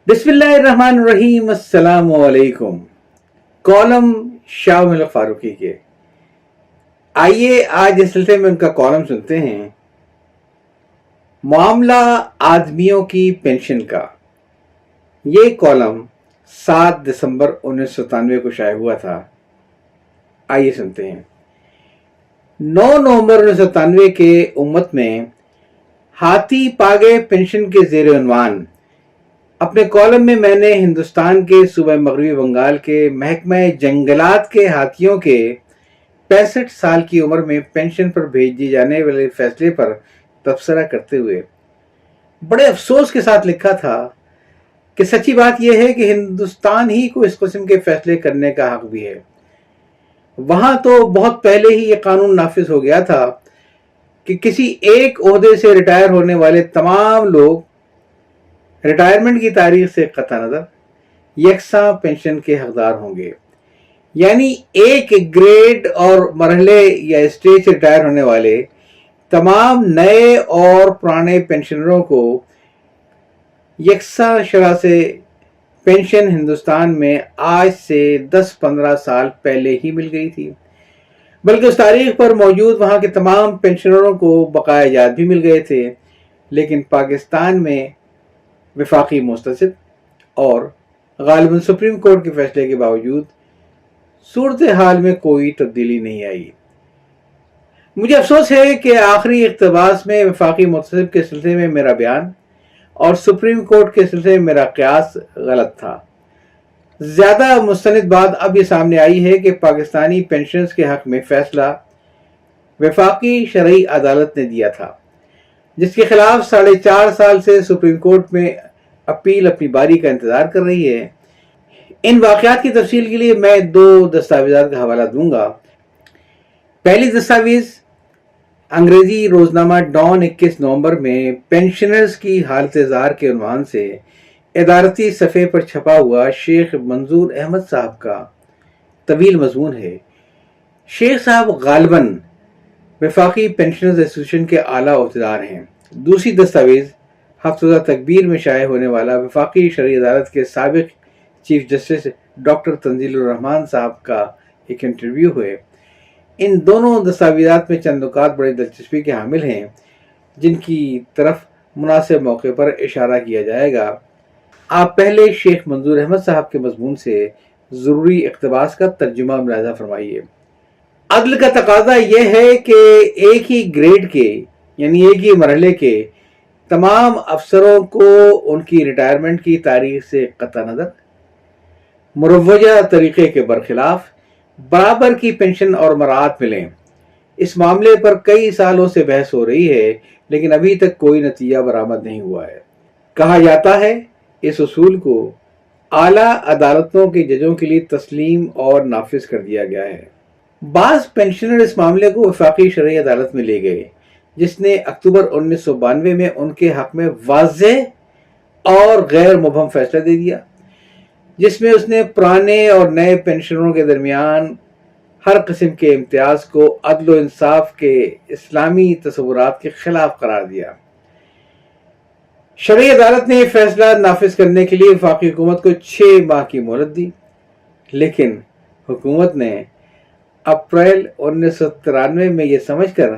بسم اللہ الرحمن الرحیم، السلام علیکم۔ کالم شاہ ملک فاروقی کے، آئیے آج اس سلسلے میں ان کا کالم سنتے ہیں۔ معاملہ آدمیوں کی پینشن کا۔ یہ کالم 7 دسمبر 1997 کو شائع ہوا تھا۔ آئیے سنتے ہیں۔ 9 نومبر 1997 کے امت میں ہاتھی پاگے پینشن کے زیر عنوان اپنے کالم میں میں نے ہندوستان کے صوبہ مغربی بنگال کے محکمہ جنگلات کے ہاتھیوں کے 65 سال کی عمر میں پینشن پر بھیج دی جانے والے فیصلے پر تبصرہ کرتے ہوئے بڑے افسوس کے ساتھ لکھا تھا کہ سچی بات یہ ہے کہ ہندوستان ہی کو اس قسم کے فیصلے کرنے کا حق بھی ہے۔ وہاں تو بہت پہلے ہی یہ قانون نافذ ہو گیا تھا کہ کسی ایک عہدے سے ریٹائر ہونے والے تمام لوگ ریٹائرمنٹ کی تاریخ سے قطع نظر یکساں پینشن کے حقدار ہوں گے، یعنی ایک گریڈ اور مرحلے یا اسٹیج سے ریٹائر ہونے والے تمام نئے اور پرانے پینشنروں کو یکساں شرح سے پینشن ہندوستان میں آج سے 10-15 سال پہلے ہی مل گئی تھی، بلکہ اس تاریخ پر موجود وہاں کے تمام پینشنروں کو بقایا جات بھی مل گئے تھے۔ لیکن پاکستان میں وفاقی مستصب اور غالباً سپریم کورٹ کے فیصلے کے باوجود صورتحال میں کوئی تبدیلی نہیں آئی۔ مجھے افسوس ہے کہ آخری اقتباس میں وفاقی مستصب کے سلسلے میں میرا بیان اور سپریم کورٹ کے سلسلے میں میرا قیاس غلط تھا۔ زیادہ مستند بات اب یہ سامنے آئی ہے کہ پاکستانی پینشنز کے حق میں فیصلہ وفاقی شرعی عدالت نے دیا تھا، جس کے خلاف 4.5 سال سے سپریم کورٹ میں اپیل اپنی باری کا انتظار کر رہی ہے۔ ان واقعات کی تفصیل کے لیے میں 2 دستاویزات کا حوالہ دوں گا۔ پہلی دستاویز انگریزی روزنامہ ڈان 21 نومبر میں پینشنرز کی حالت زار کے عنوان سے ادارتی صفحے پر چھپا ہوا شیخ منظور احمد صاحب کا طویل مضمون ہے۔ شیخ صاحب غالباً وفاقی پینشنرز ایسوسیشن کے اعلیٰ عہدیدار ہیں۔ دوسری دستاویز ہفتہ روزہ تکبیر میں شائع ہونے والا وفاقی شرعی عدالت کے سابق چیف جسٹس ڈاکٹر تنزیل الرحمان صاحب کا ایک انٹرویو ہے۔ ان دونوں دستاویزات میں چند نکات بڑی دلچسپی کے حامل ہیں جن کی طرف مناسب موقع پر اشارہ کیا جائے گا۔ آپ پہلے شیخ منظور احمد صاحب کے مضمون سے ضروری اقتباس کا ترجمہ ملاحظہ فرمائیے۔ عدل کا تقاضا یہ ہے کہ ایک ہی گریڈ کے یعنی ایک ہی مرحلے کے تمام افسروں کو ان کی ریٹائرمنٹ کی تاریخ سے قطع نظر مروجہ طریقے کے برخلاف برابر کی پینشن اور مراعات ملیں۔ اس معاملے پر کئی سالوں سے بحث ہو رہی ہے، لیکن ابھی تک کوئی نتیجہ برآمد نہیں ہوا ہے۔ کہا جاتا ہے اس اصول کو اعلیٰ عدالتوں کے ججوں کے لیے تسلیم اور نافذ کر دیا گیا ہے۔ بعض پینشنر اس معاملے کو وفاقی شرعی عدالت میں لے گئے، جس نے اکتوبر 1992 میں ان کے حق میں واضح اور غیر مبہم فیصلہ دے دیا، جس میں اس نے پرانے اور نئے پینشنروں کے درمیان ہر قسم کے امتیاز کو عدل و انصاف کے اسلامی تصورات کے خلاف قرار دیا۔ شرعی عدالت نے یہ فیصلہ نافذ کرنے کے لیے وفاقی حکومت کو 6 ماہ کی مہلت دی، لیکن حکومت نے اپریل 1993 میں یہ سمجھ کر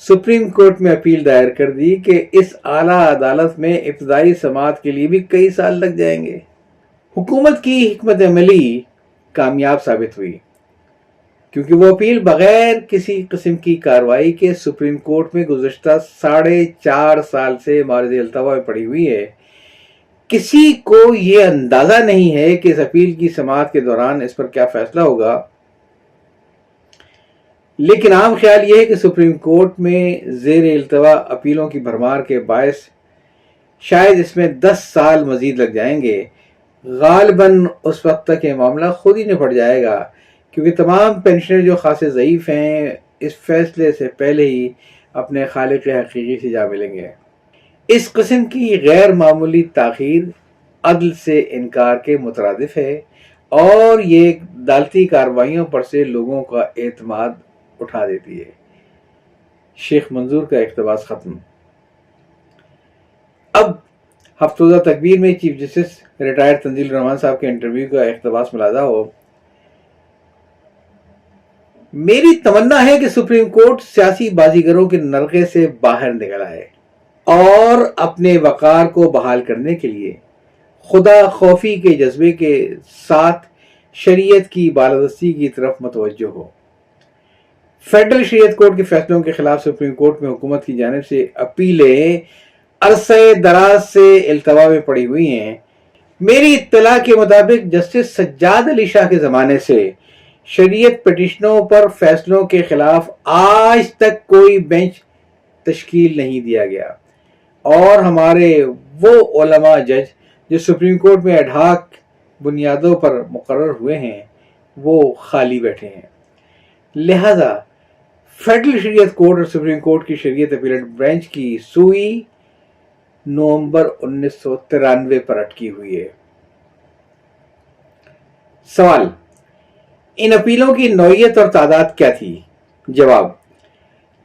سپریم کورٹ میں اپیل دائر کر دی کہ اس اعلیٰ عدالت میں ابتدائی سماعت کے لیے بھی کئی سال لگ جائیں گے۔ حکومت کی حکمت عملی کامیاب ثابت ہوئی، کیونکہ وہ اپیل بغیر کسی قسم کی کارروائی کے سپریم کورٹ میں گزشتہ 4.5 سال سے مورد التوا میں پڑی ہوئی ہے۔ کسی کو یہ اندازہ نہیں ہے کہ اس اپیل کی سماعت کے دوران اس پر کیا فیصلہ ہوگا، لیکن عام خیال یہ ہے کہ سپریم کورٹ میں زیر التوا اپیلوں کی بھرمار کے باعث شاید اس میں 10 سال مزید لگ جائیں گے۔ غالباً اس وقت تک یہ معاملہ خود ہی نپٹ جائے گا، کیونکہ تمام پینشنر جو خاصے ضعیف ہیں اس فیصلے سے پہلے ہی اپنے خالق حقیقی سے جا ملیں گے۔ اس قسم کی غیر معمولی تاخیر عدل سے انکار کے مترادف ہے اور یہ عدالتی کارروائیوں پر سے لوگوں کا اعتماد اٹھا دیتی ہے۔ شیخ منظور کا اقتباس ختم۔ اب ہفتہ تکبیر میں چیف جسٹس ریٹائر تنزیل الرحمان صاحب کے انٹرویو کا اقتباس ملاحظہ ہو. میری تمنا ہے کہ سپریم کورٹ سیاسی بازیگروں کے نرغے سے باہر نکل آئے اور اپنے وقار کو بحال کرنے کے لیے خدا خوفی کے جذبے کے ساتھ شریعت کی بالادستی کی طرف متوجہ ہو. فیڈرل شریعت کورٹ کے فیصلوں کے خلاف سپریم کورٹ میں حکومت کی جانب سے اپیلیں عرصہ دراز سے التوا میں پڑی ہوئی ہیں. میری اطلاع کے مطابق جسٹس سجاد علی شاہ کے زمانے سے شریعت پٹیشنوں پر فیصلوں کے خلاف آج تک کوئی بینچ تشکیل نہیں دیا گیا اور ہمارے وہ علماء جج جو سپریم کورٹ میں ایڈ ہاک بنیادوں پر مقرر ہوئے ہیں وہ خالی بیٹھے ہیں. لہذا فیڈرل شریعت کورٹ اور سپریم کورٹ کی شریعت اپیلٹ برانچ کی سوئی نومبر 1993 پر اٹکی ہوئی ہے. سوال: ان اپیلوں کی نوعیت اور تعداد کیا تھی؟ جواب: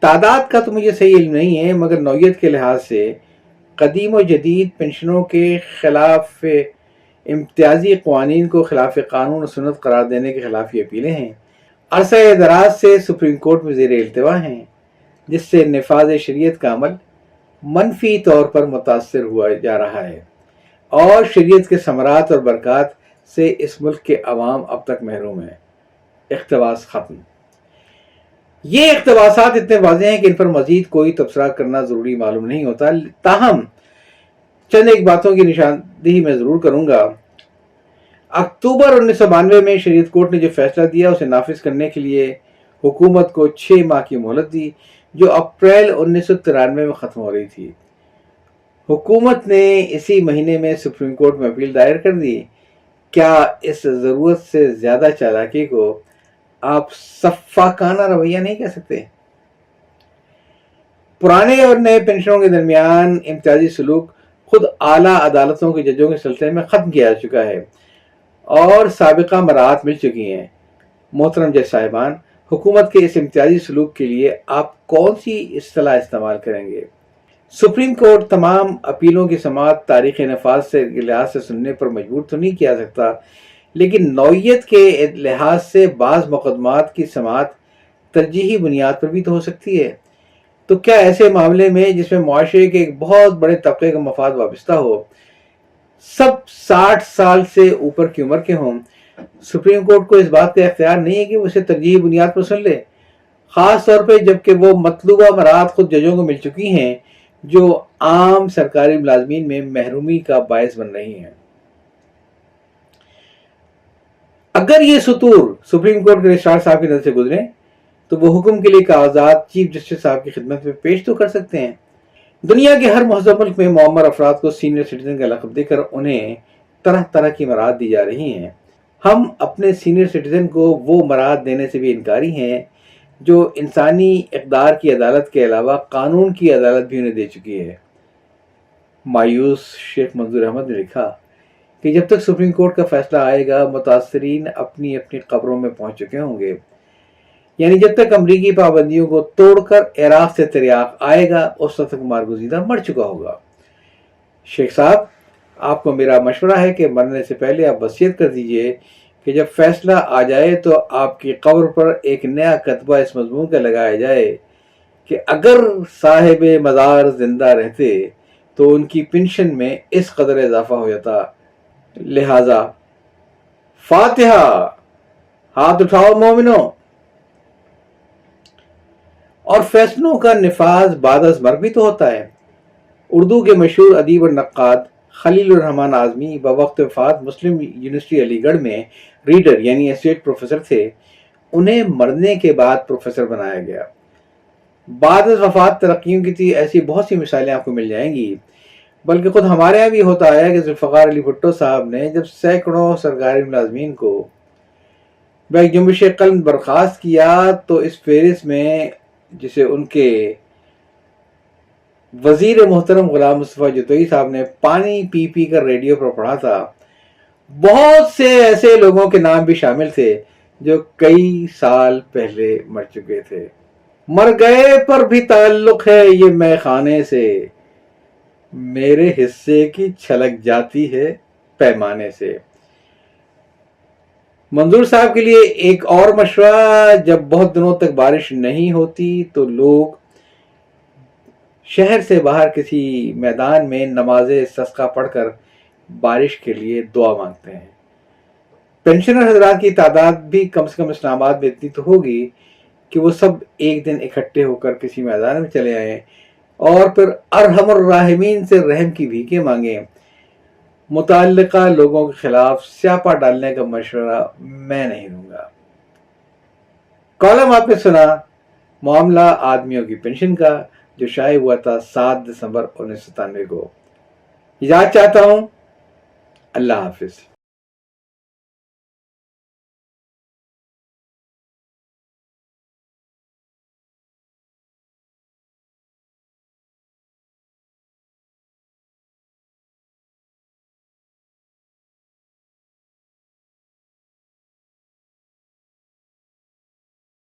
تعداد کا تو مجھے صحیح علم نہیں ہے، مگر نوعیت کے لحاظ سے قدیم و جدید پنشنوں کے خلاف امتیازی قوانین کو خلاف قانون و سنت قرار دینے کے خلاف یہ اپیلیں ہیں. عرصہ دراز سے سپریم کورٹ میں زیر التوا ہیں، جس سے نفاذ شریعت کا عمل منفی طور پر متاثر ہوا جا رہا ہے اور شریعت کے ثمرات اور برکات سے اس ملک کے عوام اب تک محروم ہیں. اقتباس ختم. یہ اقتباسات اتنے واضح ہیں کہ ان پر مزید کوئی تبصرہ کرنا ضروری معلوم نہیں ہوتا، تاہم چند ایک باتوں کی نشاندہی میں ضرور کروں گا. اکتوبر 1992 میں شریعت کورٹ نے جو فیصلہ دیا اسے نافذ کرنے کے لیے حکومت کو 6 ماہ کی مہلت دی، جو اپریل 1993 میں ختم ہو رہی تھی. حکومت نے اسی مہینے میں سپریم کورٹ میں اپیل دائر کر دی. کیا اس ضرورت سے زیادہ چالاکی کو آپ سفاکانہ رویہ نہیں کہہ سکتے؟ پرانے اور نئے پنشنوں کے درمیان امتیازی سلوک خود اعلیٰ عدالتوں کے ججوں کے سلسلے میں ختم کیا جا چکا ہے اور سابقہ مراعات مل چکی ہیں. محترم جج صاحبان، حکومت کے اس امتیازی سلوک کے لیے آپ کون سی اصطلاح استعمال کریں گے؟ سپریم کورٹ تمام اپیلوں کی سماعت تاریخ نفاذ سے لحاظ سے سننے پر مجبور تو نہیں کیا سکتا، لیکن نوعیت کے لحاظ سے بعض مقدمات کی سماعت ترجیحی بنیاد پر بھی تو ہو سکتی ہے. تو کیا ایسے معاملے میں جس میں معاشرے کے ایک بہت بڑے طبقے کا مفاد وابستہ ہو، سب 60 سال سے اوپر کی عمر کے ہوں، سپریم کورٹ کو اس بات کا اختیار نہیں ہے کہ وہ اسے ترجیحی بنیاد پر سن لے، خاص طور پہ جبکہ وہ مطلوبہ مراعات خود ججوں کو مل چکی ہیں جو عام سرکاری ملازمین میں محرومی کا باعث بن رہی ہیں؟ اگر یہ سطور سپریم کورٹ کے رجسٹرار صاحب کی نظر سے گزرے تو وہ حکم کے لیے کاغذات چیف جسٹس صاحب کی خدمت میں پیش تو کر سکتے ہیں. دنیا کے ہر مہذب ملک میں معمر افراد کو سینئر سٹیزن کا لقب دے کر انہیں طرح طرح کی مراعات دی جا رہی ہیں. ہم اپنے سینئر سٹیزن کو وہ مراعات دینے سے بھی انکاری ہیں جو انسانی اقدار کی عدالت کے علاوہ قانون کی عدالت بھی انہیں دے چکی ہے. مایوس شیخ منظور احمد نے لکھا کہ جب تک سپریم کورٹ کا فیصلہ آئے گا متاثرین اپنی اپنی قبروں میں پہنچ چکے ہوں گے، یعنی جب تک امریکی پابندیوں کو توڑ کر عراق سے تریاق آئے گا اس وقت تک مارگزیدہ مر چکا ہوگا. شیخ صاحب، آپ کو میرا مشورہ ہے کہ مرنے سے پہلے آپ وصیت کر دیجئے کہ جب فیصلہ آ جائے تو آپ کی قبر پر ایک نیا کتبہ اس مضمون کا لگایا جائے کہ اگر صاحب مزار زندہ رہتے تو ان کی پنشن میں اس قدر اضافہ ہو جاتا. لہذا فاتحہ، ہاتھ اٹھاؤ مومنو. اور فیصلوں کا نفاذ بعد از مرگ بھی تو ہوتا ہے. اردو کے مشہور ادیب اور نقاد خلیل الرحمن اعظمی بوقت وفات مسلم یونیورسٹی علی گڑھ میں ریڈر یعنی ایسوسیٹ پروفیسر تھے. انہیں مرنے کے بعد پروفیسر بنایا گیا. بعد از وفات ترقیوں کی تھی ایسی بہت سی مثالیں آپ کو مل جائیں گی، بلکہ خود ہمارے یہاں بھی ہوتا ہے کہ ذوالفقار علی بھٹو صاحب نے جب سینکڑوں سرکاری ملازمین کو بیک جنبش قلم برخاست کیا تو اس فہرست میں جسے ان کے وزیر محترم غلام مصطفیٰ جتوئی صاحب نے پانی پی پی کر ریڈیو پر پڑھا تھا، بہت سے ایسے لوگوں کے نام بھی شامل تھے جو کئی سال پہلے مر چکے تھے. مر گئے پر بھی تعلق ہے یہ مے خانے سے، میرے حصے کی چھلک جاتی ہے پیمانے سے۔ منظور صاحب کے لیے ایک اور مشورہ، جب بہت دنوں تک بارش نہیں ہوتی تو لوگ شہر سے باہر کسی میدان میں نماز استسقا پڑھ کر بارش کے لیے دعا مانگتے ہیں۔ پینشنر حضرات کی تعداد بھی کم سے کم اسلام آباد میں اتنی تو ہوگی کہ وہ سب ایک دن اکٹھے ہو کر کسی میدان میں چلے آئیں اور پھر ارحم الراحمین سے رحم کی بھیکیں مانگیں۔ متعلقہ لوگوں کے خلاف سیاپا ڈالنے کا مشورہ میں نہیں دوں گا۔ کالم آپ نے سنا معاملہ آدمیوں کی پینشن کا، جو شائع ہوا تھا 7 دسمبر 1997 کو۔ اجازت چاہتا ہوں، اللہ حافظ۔